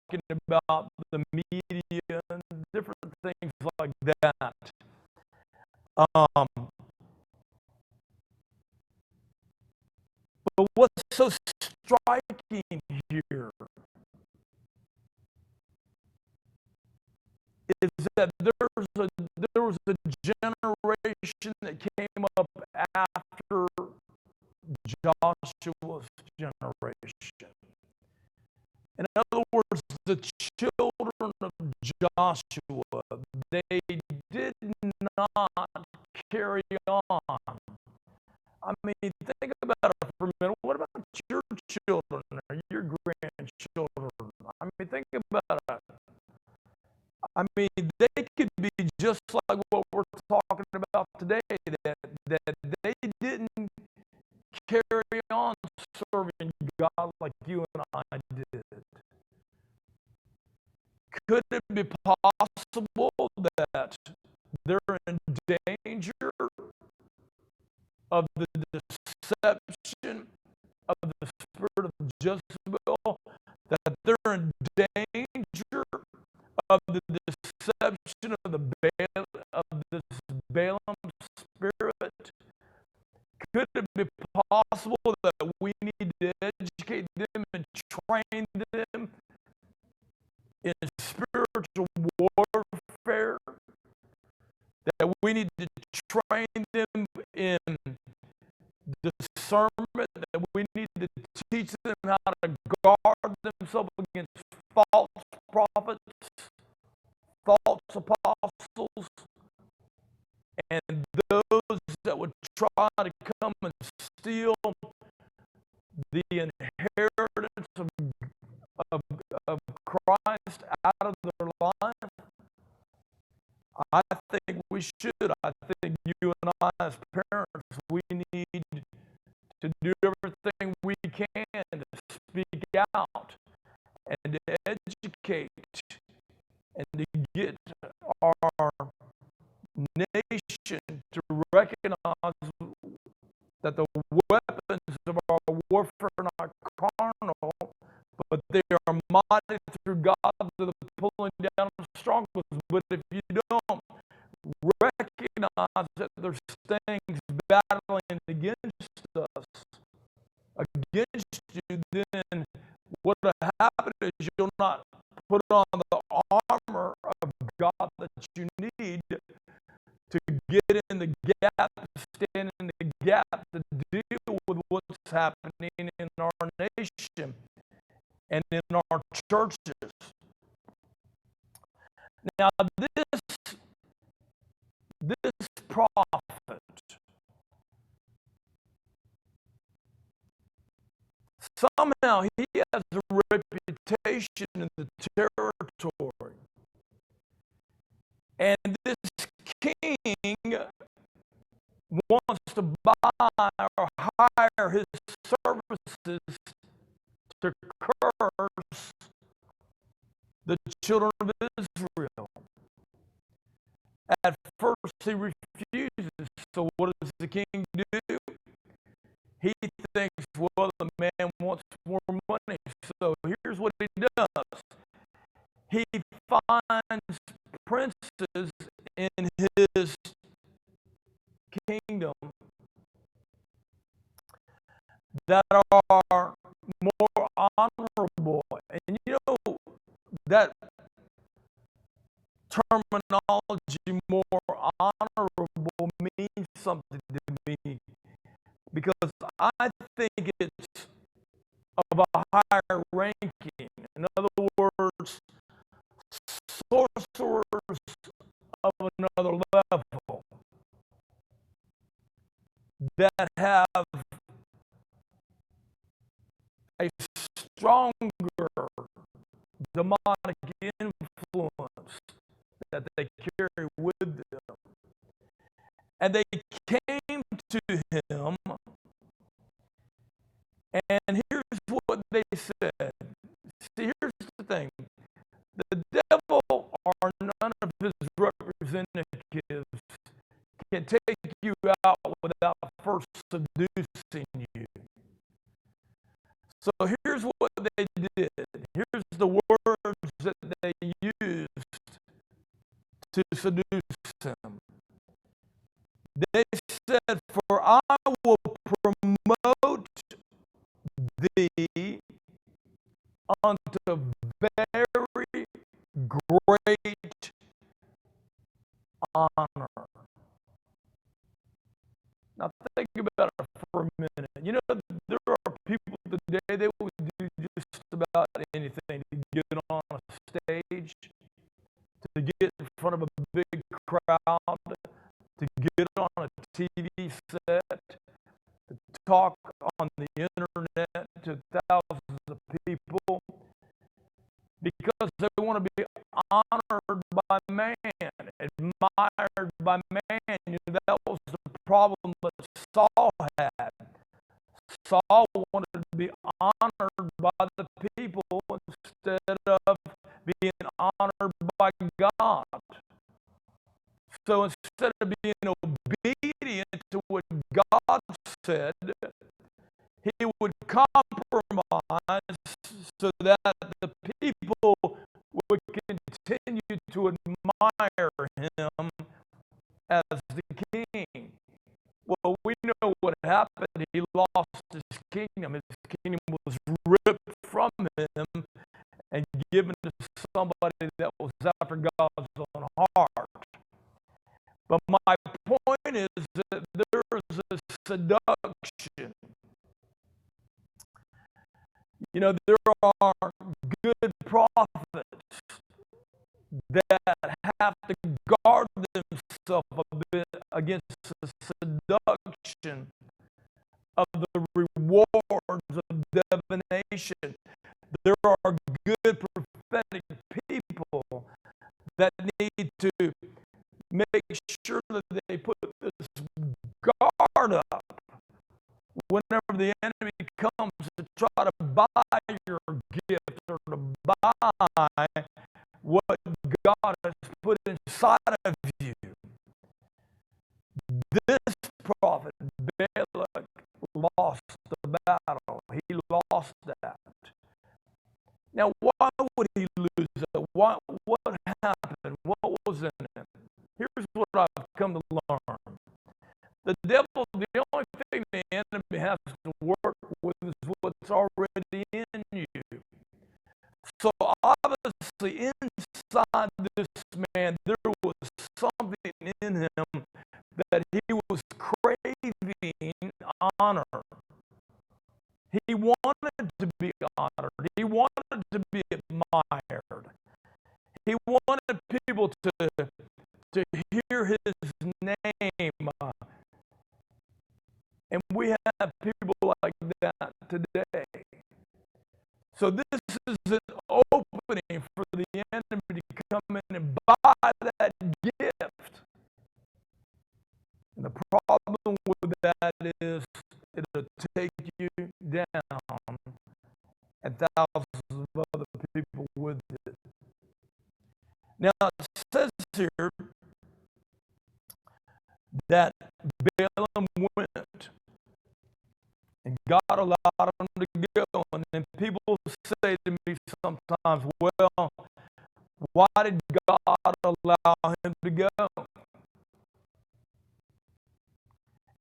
talking about the media and different things like that. Um, but what's so striking here is that there was a generation that came up after Joshua's generation. In other words, the children of Joshua, they did not carry on. I mean, think about it for a minute. What about your children or your grandchildren? I mean, think about it. I mean, they could be just like what we're talking about today, that they didn't carry on serving God like you and I did. Could it be possible that they're in danger of the deception of the spirit of Jezebel? That they're in danger of the deception of this Balaam spirit? Could it be possible that we need to educate them and train them in spiritual warfare? That we need to train them in discernment? That we need to teach them how to guard themselves against false prophets, false apostles, and those that would try to come and steal the inheritance of Christ out of their life? I think we should. I think you and I as parents, we need to do everything we can to speak out and to educate and to get our nation to recognize that the weapons of our warfare are not carnal, but they are mighty through God to the pulling down of strongholds. But if you don't recognize that there's things battling against us, against you, then what will happen is you'll not put on the armor of God that you need to get in the gap, to stand in the gap, to deal with what's happening in our nation and in our churches. Now, this prophet, somehow he has a reputation in the territory. And this king wants to buy or hire his services to curse the children of Israel. At first he refuses. So what does the king do? He thinks, well, the man wants more money. So here's what he does. He finds princes in his kingdom that are more honorable. And you know, that terminology, more honorable, means something to me, because I think it's of a higher ranking. In other words, sorcerers of another level that have a stronger demonic influence that they carry with them. And they came to him, and here's what they said. See, here's the thing. The devil or none of his representatives can take you out without first seducing you. So here's what they did. Here's the words to seduce him. They said, "For I will promote thee unto very great honor." Now think about it for a minute. You know, there are people today, they would do just about anything to get on a stage, to get in front of a big crowd, to get on a TV set, to talk on the internet to thousands of people, because they want to be honored by man, admired by man. You know, that was the problem that Saul had. Saul wanted to be honored by the people instead of being honored by God. So instead of being obedient to what God said, he would compromise so that the people would continue to admire him as the king. Well, we know what happened. He lost his kingdom. His kingdom was ripped from him and given to somebody that was after God's own heart. But my point is that there is a seduction. You know, there are good prophets that have to guard themselves a bit against the seduction of the rewards of divination. There are good prophetic people that need to make sure that they put this guard up whenever the enemy comes to try to buy your gift or to buy what God has put inside of you. This prophet, Balak, lost the battle. He lost that. Now, why would he lose it? What happened? What was in it? Here's what I've come to learn. The devil, the only thing the enemy has to work with is what's already in you. So obviously inside this man, there was something in him that he was craving honor. He wanted to be honored. He wanted to be admired. He wanted people to hear his name. And we have people like that today. So this is an opening for the enemy to come in and buy that gift. And the problem with that is it'll take you down and thousands of other people with it. Now it says here that Balaam went and God allowed him to go. And then people say to me sometimes, well, why did God allow him to go?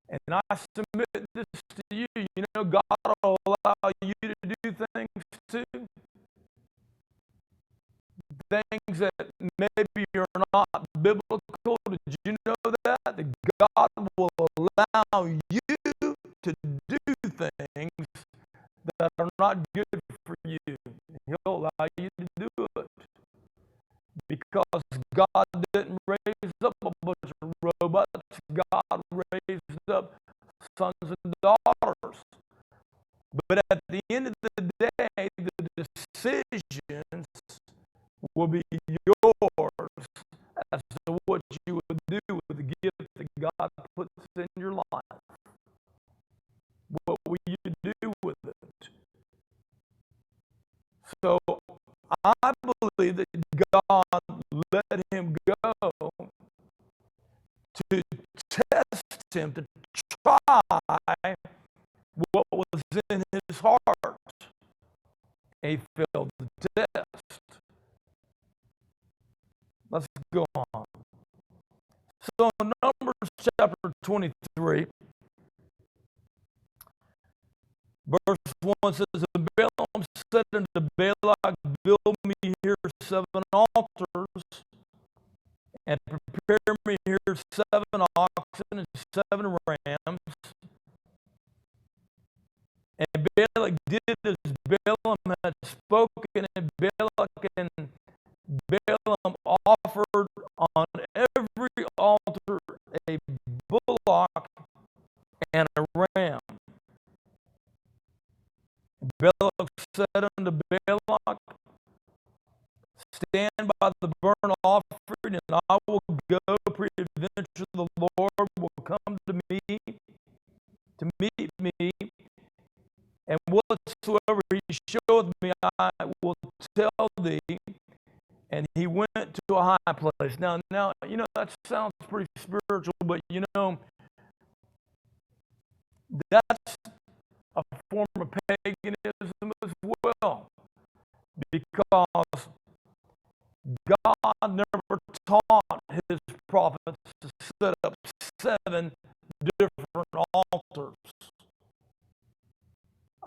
And I submit this to you. You know, God will allow you to do things too. Things that maybe are not biblical. Did you know that? That God will allow you to do things that are not good for you. He'll allow you to do it. Because God didn't raise up a bunch of robots. God raised up sons and daughters. But at the end of the day, the decisions will be yours as to what you would do with the gift that God puts in your life. What will you do with it? So I believe that God let him go to test him, to try what was in his heart. And he failed the test. Let's go on. So in Numbers chapter 23, verse 1 says, and Balaam said unto Balak, build me here 7 altars, and prepare me here 7 oxen and 7 rams. And Balak did as Balaam had spoken, and Balak and Balaam offered on every altar a bullock and a ram. Balak said unto Balak, stand by the burnt offering, and I will go. Peradventure the Lord will come to me to meet me, and whatsoever he showeth me, I will tell thee. And he went to a high place. Now, you know, that sounds pretty spiritual, but you know, that's a form of paganism as well. Because God never taught his prophets to set up 7 different altars.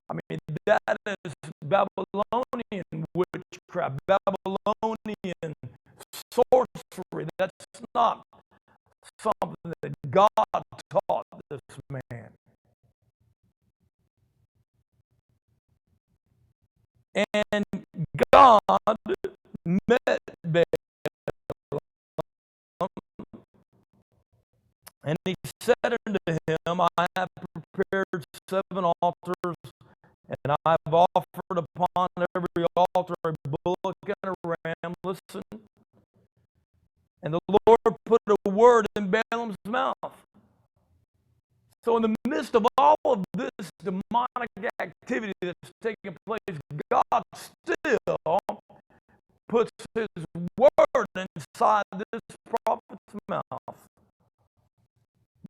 I mean, that is Babylonian witchcraft, Babylonian sorcery. That's not something that God taught this man. And God met Balaam, and he said unto him, I have prepared 7 altars, and I have offered upon every altar a bullock and a ram. Listen. And the Lord put a word in Balaam's mouth. So in the midst of all of this demonic activity that's taking place, God still puts his word inside this prophet's mouth.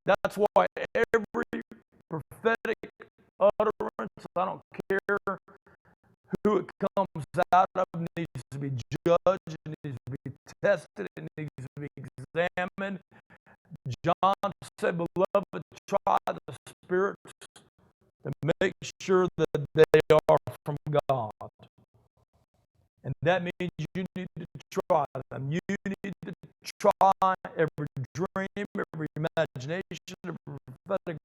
That's why every prophetic utterance, I don't care who it comes out of, needs to be judged, it needs to be tested, it needs to be examined. John said, beloved, try the spirits to make sure that they are from God. And that means you need to try them. You need to try every dream, every imagination, every prophetic